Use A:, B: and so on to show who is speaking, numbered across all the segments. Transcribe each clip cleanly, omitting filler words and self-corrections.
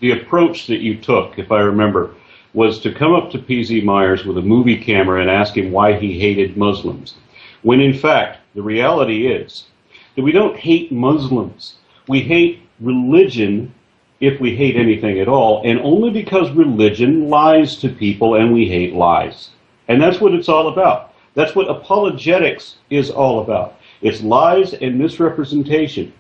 A: the approach that you took, if I remember, was to come up to P.Z. Myers with a movie camera and ask him why he hated Muslims. When in fact, the reality is that we don't hate Muslims. We hate religion, if we hate anything at all, and only because religion lies to people and we hate lies. And that's what it's all about. That's what apologetics is all about. It's lies and misrepresentation.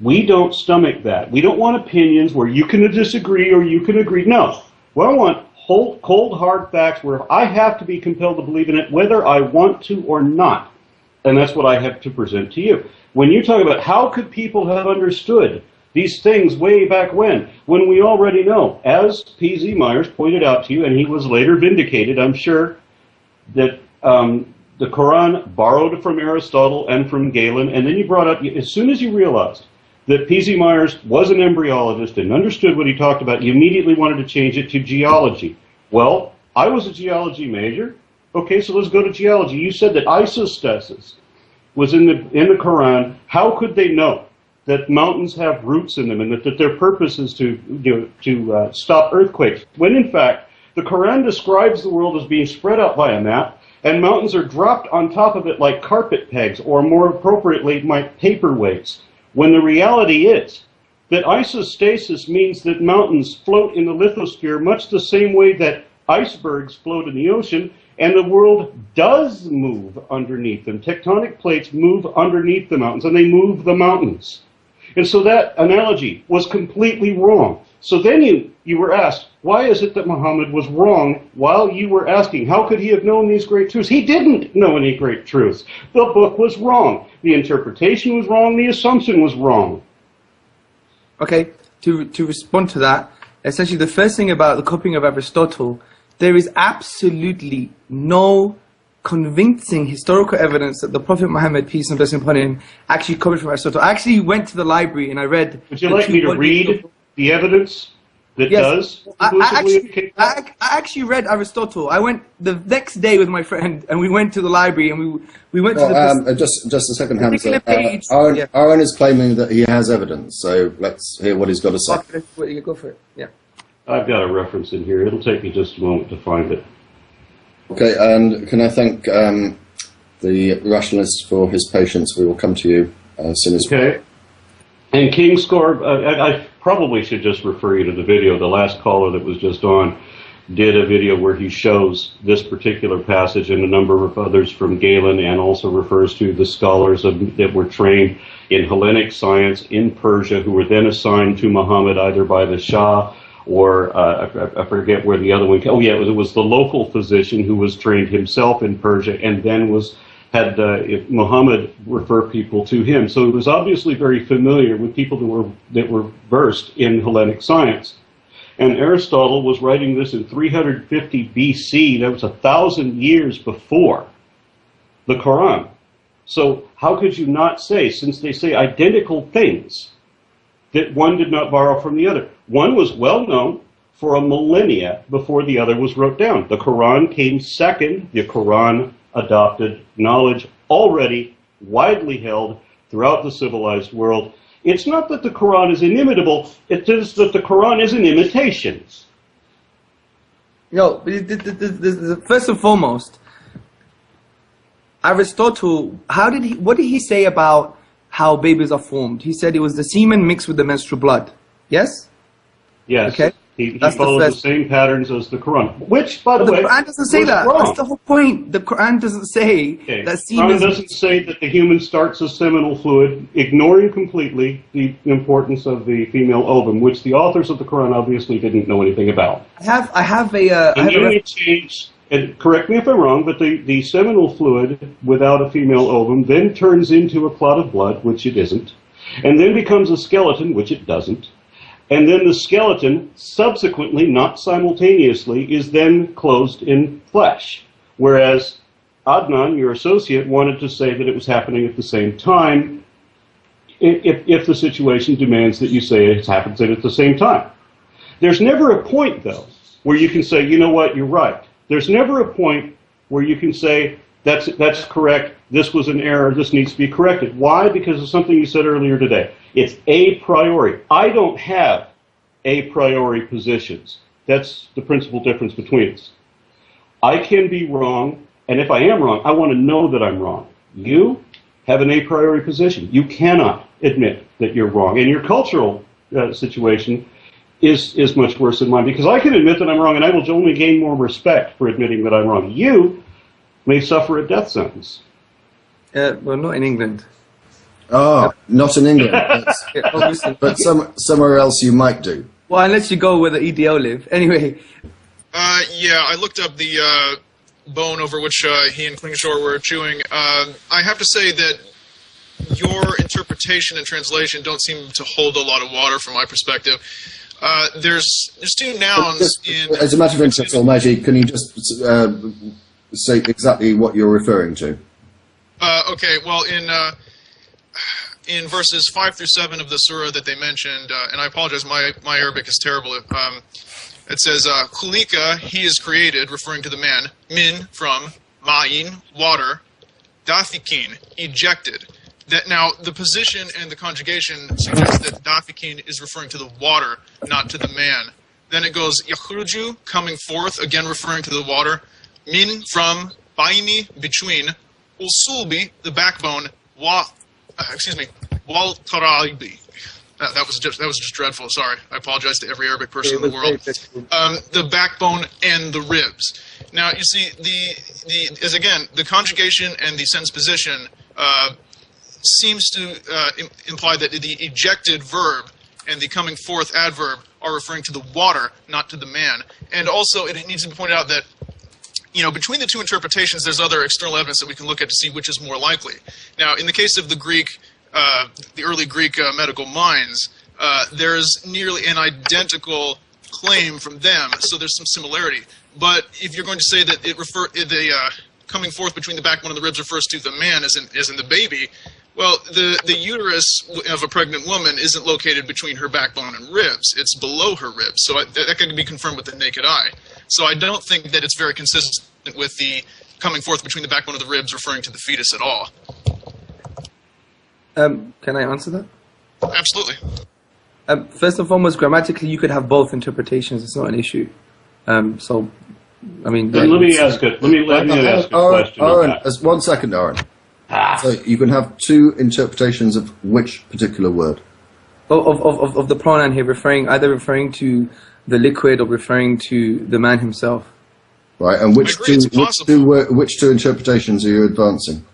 A: We don't stomach that. We don't want opinions where you can disagree or you can agree. No. We want cold, hard facts where I have to be compelled to believe in it whether I want to or not. And that's what I have to present to you. When you talk about how could people have understood these things way back when we already know, as P.Z. Myers pointed out to you, and he was later vindicated, I'm sure, that the Quran borrowed from Aristotle and from Galen, and then you brought up, as soon as you realized that P.Z. Myers was an embryologist and understood what he talked about, you immediately wanted to change it to geology. Well, I was a geology major. Okay, so let's go to geology. You said that isostasis was in the Quran. How could they know that mountains have roots in them and that their purpose is to stop earthquakes, when in fact the Quran describes the world as being spread out by a map, and mountains are dropped on top of it like carpet pegs, or more appropriately, like paperweights, when the reality is that isostasis means that mountains float in the lithosphere much the same way that icebergs float in the ocean, and the world does move underneath them. Tectonic plates move underneath the mountains, and they move the mountains. And so that analogy was completely wrong. So then you were asked, why is it that Muhammad was wrong, while you were asking, how could he have known these great truths? He didn't know any great truths. The book was wrong. The interpretation was wrong. The assumption was wrong.
B: Okay, to respond to that, essentially the first thing about the copying of Aristotle, there is absolutely no convincing historical evidence that the Prophet Muhammad, peace and blessing upon him, actually copied from Aristotle. I actually went to the library and I read...
A: Would you like me to read the evidence that does?
B: I actually read Aristotle. I went the next day with my friend and we went to the library and we went to the...
C: just a second, Hamza. Aaron is claiming that he has evidence, so let's hear what he's got to say.
B: Okay, go for it, yeah.
A: I've got a reference in here. It'll take me just a moment to find it.
C: Okay, and can I thank the rationalist for his patience? We will come to you as soon as...
A: Okay. And King Score, I probably should just refer you to the video. The last caller that was just on did a video where he shows this particular passage and a number of others from Galen, and also refers to the scholars that were trained in Hellenic science in Persia, who were then assigned to Muhammad either by the Shah or I forget where the other one came. Oh yeah, it was the local physician who was trained himself in Persia and then had Muhammad refer people to him. So he was obviously very familiar with people that were versed in Hellenic science. And Aristotle was writing this in 350 BC. That was 1,000 years before the Quran. So how could you not say, since they say identical things, that one did not borrow from the other? One was well known for a millennia before the other was wrote down. The Quran came second. The Quran adopted knowledge already widely held throughout the civilized world. It's not that the Quran is inimitable, it is that the Quran is an imitation.
B: No, first and foremost, Aristotle, what did he say about how babies are formed? He said it was the semen mixed with the menstrual blood. Yes?
A: Yes.
B: Okay.
A: He followed the same patterns as the Quran, which, by the way,
B: the Quran doesn't say that.
A: Wrong.
B: That's the whole point. The Quran doesn't say that semen.
A: The Quran doesn't say that the human starts as seminal fluid, ignoring completely the importance of the female ovum, which the authors of the Quran obviously didn't know anything about.
B: I have a
A: change. And correct me if I'm wrong, but the seminal fluid without a female ovum then turns into a clot of blood, which it isn't, and then becomes a skeleton, which it doesn't. And then the skeleton, subsequently, not simultaneously, is then closed in flesh. Whereas Adnan, your associate, wanted to say that it was happening at the same time, if the situation demands that you say it happens at the same time. There's never a point, though, where you can say, you know what, you're right. There's never a point where you can say, that's correct, this was an error, this needs to be corrected. Why? Because of something you said earlier today. It's a priori. I don't have a priori positions. That's the principal difference between us. I can be wrong, and if I am wrong, I want to know that I'm wrong. You have an a priori position. You cannot admit that you're wrong. And your cultural situation is much worse than mine, because I can admit that I'm wrong, and I will only gain more respect for admitting that I'm wrong. You may suffer a death sentence.
B: Well, not in England.
C: Oh, not in England. But somewhere else you might do.
B: Well, unless you go where the EDL live. Anyway.
D: Yeah, I looked up the bone over which he and Klingshore were chewing. I have to say that your interpretation and translation don't seem to hold a lot of water from my perspective. There's two nouns in...
C: As a matter of interest, Almighty, can you just say exactly what you're referring to?
D: Okay, well, in verses 5 through 7 of the surah that they mentioned, and I apologize, my Arabic is terrible. It says, Khulika, he is created, referring to the man, min, from, ma'in, water, dafikin, ejected. That now, the position and the conjugation suggests that dafikin is referring to the water, not to the man. Then it goes, yakhruju, coming forth, again referring to the water, min, from, baini, between, usulbi, the backbone, wal taraibi. That was just dreadful. Sorry, I apologize to every Arabic person in the world. The backbone and the ribs. Now you see the conjugation and the sentence position seems to imply that the ejected verb and the coming forth adverb are referring to the water, not to the man. And also, it needs to be pointed out that, you know, between the two interpretations, there's other external evidence that we can look at to see which is more likely. Now, in the case of the Greek, the early Greek medical minds, there's nearly an identical claim from them, so there's some similarity. But if you're going to say that the coming forth between the backbone and the ribs refers to the man as in the baby, well, the uterus of a pregnant woman isn't located between her backbone and ribs. It's below her ribs. So that can be confirmed with the naked eye. So I don't think that it's very consistent with the coming forth between the backbone and the ribs referring to the fetus at all.
B: Can I answer that?
D: Absolutely.
B: First and foremost, grammatically, you could have both interpretations. It's not an issue. So, I mean...
A: Let me ask a question.
C: Aaron, one second, Aaron. So you can have two interpretations of which particular word?
B: Of the pronoun here, either referring to the liquid or referring to the man himself.
C: Right, and which two interpretations are you advancing?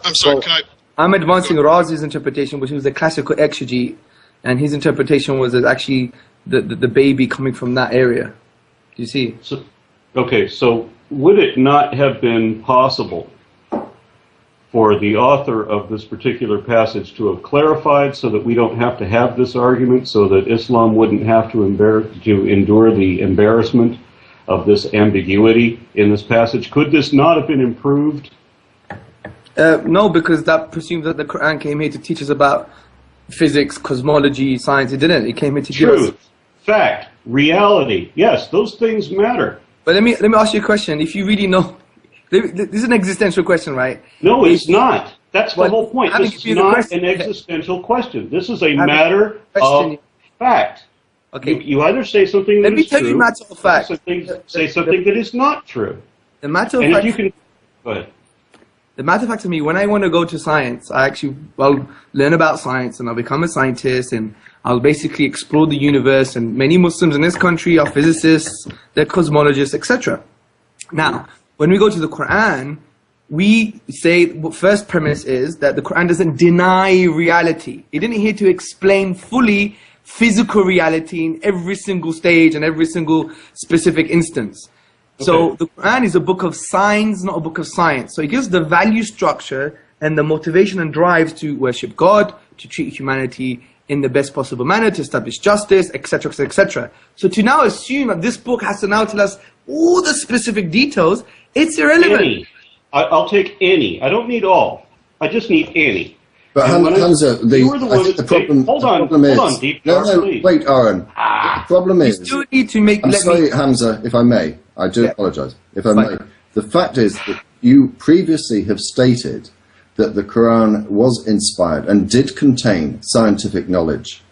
D: I'm sorry, can I...
B: I'm advancing Razi's interpretation, which was the classical exegete, and his interpretation was that actually the baby coming from that area. Do you see?
A: So would it not have been possible for the author of this particular passage to have clarified so that we don't have to have this argument, so that Islam wouldn't have to endure the embarrassment of this ambiguity in this passage? Could this not have been improved?
B: No, because that presumes that the Quran came here to teach us about physics, cosmology, science. It didn't. It came here to give us...
A: Truth, fact, reality. Yes, those things matter.
B: But let me ask you a question. If you really know... This is an existential question, right?
A: No, it's not. That's the whole point. This is not an existential question. This is a matter of fact.
B: Okay.
A: You either say something that is true,
B: let me tell you matter of fact.
A: Say something that is not true.
B: The matter of fact...
A: Go ahead.
B: The matter of fact to me, when I want to go to science, I'll learn about science and I'll become a scientist and I'll basically explore the universe, and many Muslims in this country are physicists, they're cosmologists, etc. Now, when we go to the Quran, we say the first premise is that the Quran doesn't deny reality. It didn't here to explain fully physical reality in every single stage and every single specific instance. So the Quran is a book of signs, not a book of science. So it gives the value structure and the motivation and drive to worship God, to treat humanity in the best possible manner, to establish justice, etc., etc. So to now assume that this book has to now tell us all the specific details, it's irrelevant.
A: Any. I'll take any. I don't need all. I just need any.
C: But Hamza, the problem.
A: Hold on, Deep.
C: Wait, Aaron. The problem is.
B: You still need to make.
C: I'm sorry, Hamza, if I may. I do apologize. If I may. The fact is that you previously have stated that the Quran was inspired and did contain scientific knowledge.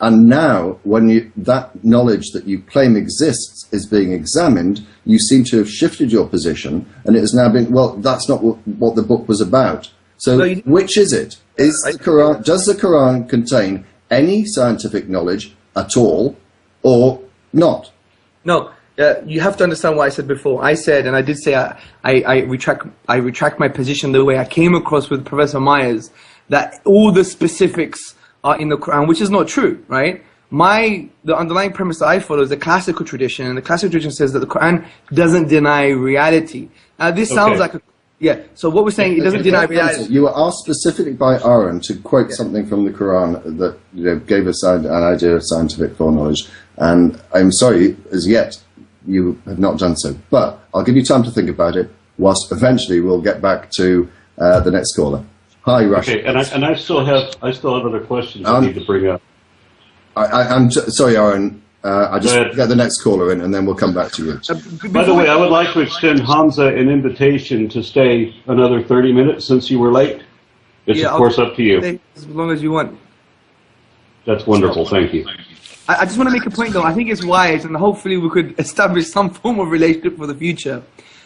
C: And now, when that knowledge that you claim exists is being examined, you seem to have shifted your position, and it has now been, well, that's not what the book was about. So,
B: No,
C: which is it? Does the Quran contain any scientific knowledge at all, or not?
B: No, you have to understand what I said before. I said, and I did say, I retract my position the way I came across with Professor Myers, that all the specifics are in the Quran, which is not true, right? The underlying premise that I follow is the classical tradition, and the classical tradition says that the Quran doesn't deny reality. Now, this sounds like yeah, so what we're saying, it doesn't deny reality.
C: You were asked specifically by Aaron to quote something from the Quran that gave us an idea of scientific foreknowledge, and I'm sorry, as yet, you have not done so. But I'll give you time to think about it, whilst eventually we'll get back to the next caller. Hi, Russia.
A: Okay, and I still have other questions I need to bring up.
C: I'm sorry, Aaron. I just get the next caller in, and then we'll come back to you.
A: By the way, I would like to extend Hamza an invitation to stay another 30 minutes since you were late. It's of course up to you.
B: As long as you want.
A: That's wonderful. Thank you.
B: I just want to make a point, though. I think it's wise, and hopefully we could establish some form of relationship for the future,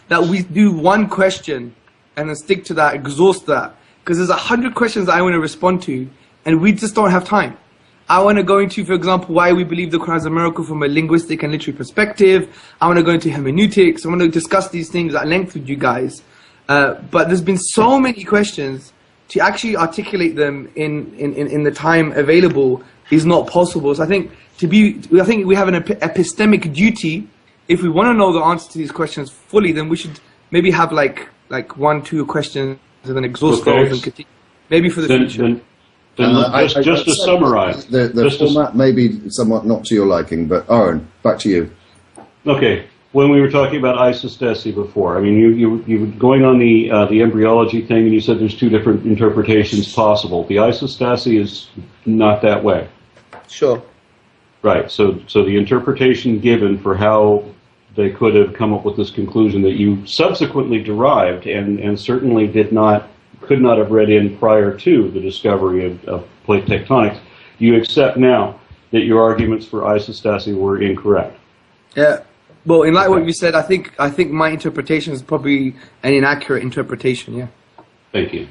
B: that we do one question and then stick to that, exhaust that. Because there's 100 questions that I want to respond to, and we just don't have time. I want to go into, for example, why we believe the Quran is a miracle from a linguistic and literary perspective. I want to go into hermeneutics. I want to discuss these things at length with you guys. But there's been so many questions, to actually articulate them in the time available is not possible. So I think we have an epistemic duty. If we want to know the answer to these questions fully, then we should maybe have like 1-2 questions and then exhaust those and continue. Maybe for the future.
A: Just to summarize.
C: The format may be somewhat not to your liking, but Aaron, back to you.
A: Okay. When we were talking about isostasi before, I mean, you were going on the embryology thing, and you said there's 2 different interpretations possible. The isostasi is not that way.
B: Sure.
A: Right. So the interpretation given for how they could have come up with this conclusion that you subsequently derived and certainly could not have read in prior to the discovery of plate tectonics, you accept now that your arguments for isostasi were incorrect.
B: Yeah. Well, in light of what you said, I think my interpretation is probably an inaccurate interpretation. Yeah.
A: Thank you.